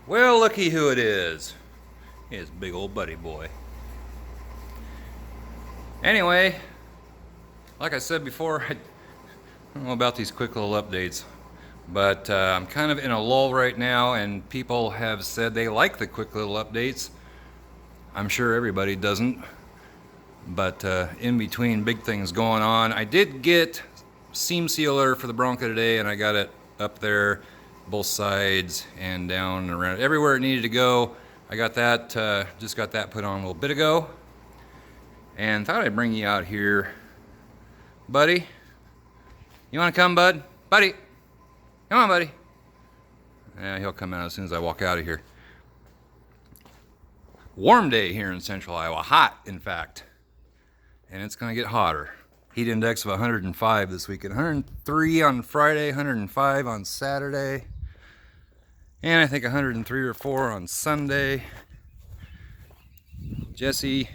Well, looky who it is. It's big old buddy boy. Anyway, like I said before, I don't know about these quick little updates, but I'm kind of in a lull right now, and people have said they like the quick little updates. I'm sure everybody doesn't, but in between big things going on, I did get seam sealer for the Bronco today, and I got it up there, both sides and down and around, everywhere it needed to go. I got that, just got that put on a little bit ago, and thought I'd bring you out here, buddy. You want to come, bud? Buddy, come on, buddy. Yeah, he'll come out as soon as I walk out of here. Warm day here in central Iowa, hot in fact, and it's gonna get hotter. Heat index of 105 this weekend, 103 on Friday, 105 on Saturday, and I think 103 or 4 on Sunday. Jesse,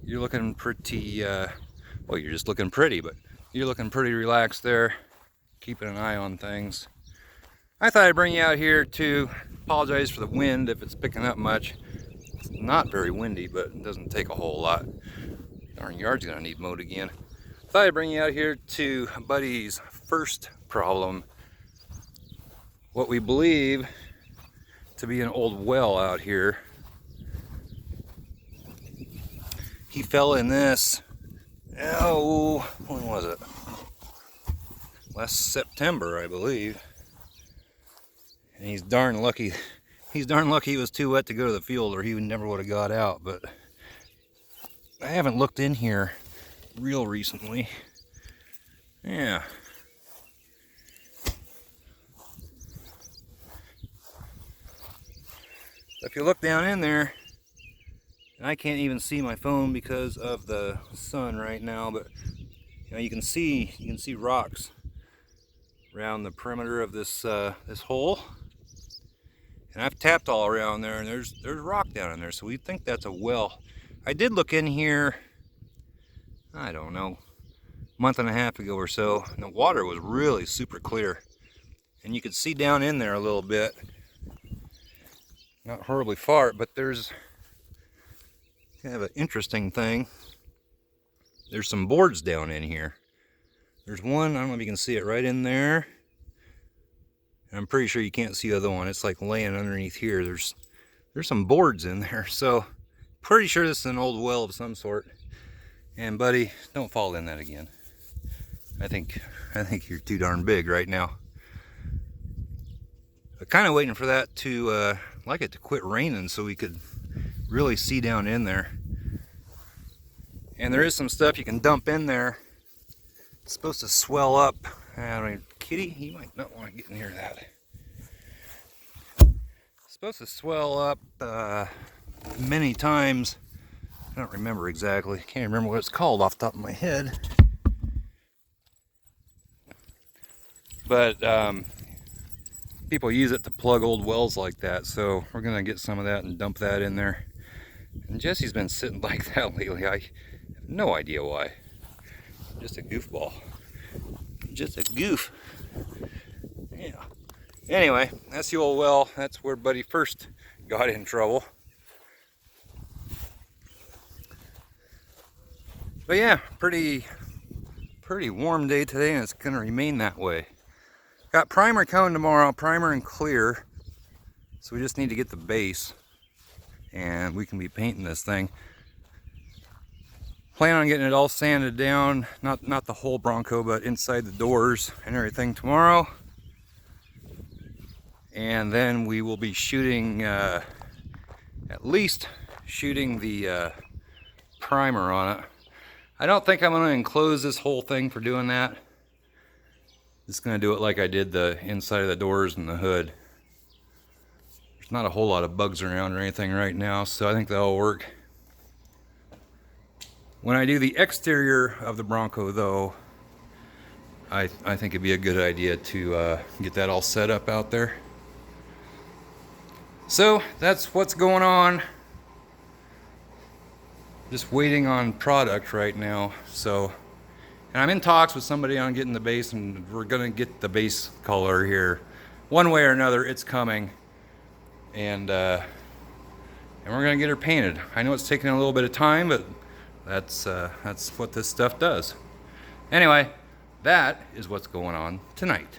you're looking pretty, well, you're just looking pretty, but you're looking pretty relaxed there, keeping an eye on things. I thought I'd bring you out here to apologize for the wind if it's picking up much. It's not very windy, but it doesn't take a whole lot. Darn yard's gonna need mowed again. Thought I'd bring you out here to Buddy's first problem. What we believe to be an old well out here. He fell in this, oh, when was it? Last September, I believe. And he's darn lucky. He's darn lucky he was too wet to go to the field, or he never would have got out. But I haven't looked in here real recently. Yeah. If you look down in there, and I can't even see my phone because of the sun right now, but you know, you can see rocks around the perimeter of this this hole. And I've tapped all around there, and there's rock down in there, so we think that's a well. I did look in here, I don't know, a month and a half ago or so, and the water was really super clear. And you could see down in there a little bit. Not horribly far, but there's kind of an interesting thing. There's some boards down in here. There's one, I don't know if you can see it right in there. I'm pretty sure you can't see the other one. It's like laying underneath here. There's some boards in there. So pretty sure this is an old well of some sort. And buddy, don't fall in that again. I think you're too darn big right now. I'm kind of waiting for that to like it to quit raining so we could really see down in there. And there is some stuff you can dump in there. It's supposed to swell up. I mean, Kitty, you might not want to get near that. It's supposed to swell up many times. I don't remember exactly. Can't remember what it's called off the top of my head. But people use it to plug old wells like that. So we're gonna get some of that and dump that in there. And Jesse's been sitting like that lately. I have no idea why. Just a goofball. Just a goof. Yeah. Anyway, that's the old well. That's where Buddy first got in trouble. But yeah, pretty warm day today, and it's gonna remain that way. Got primer coming tomorrow, primer and clear. So we just need to get the base, and we can be painting this thing. Plan on getting it all sanded down, not the whole Bronco, but inside the doors and everything tomorrow. And then we will be shooting, at least shooting the primer on it. I don't think I'm going to enclose this whole thing for doing that. Just going to do it like I did the inside of the doors and the hood. There's not a whole lot of bugs around or anything right now, so I think that'll work. When I do the exterior of the Bronco, though, I think it'd be a good idea to get that all set up out there. So that's what's going on. Just waiting on product right now. So, and I'm in talks with somebody on getting the base, and we're gonna get the base color here. One way or another, it's coming. and we're gonna get her painted. I know it's taking a little bit of time, but that's what this stuff does. Anyway, that is what's going on tonight.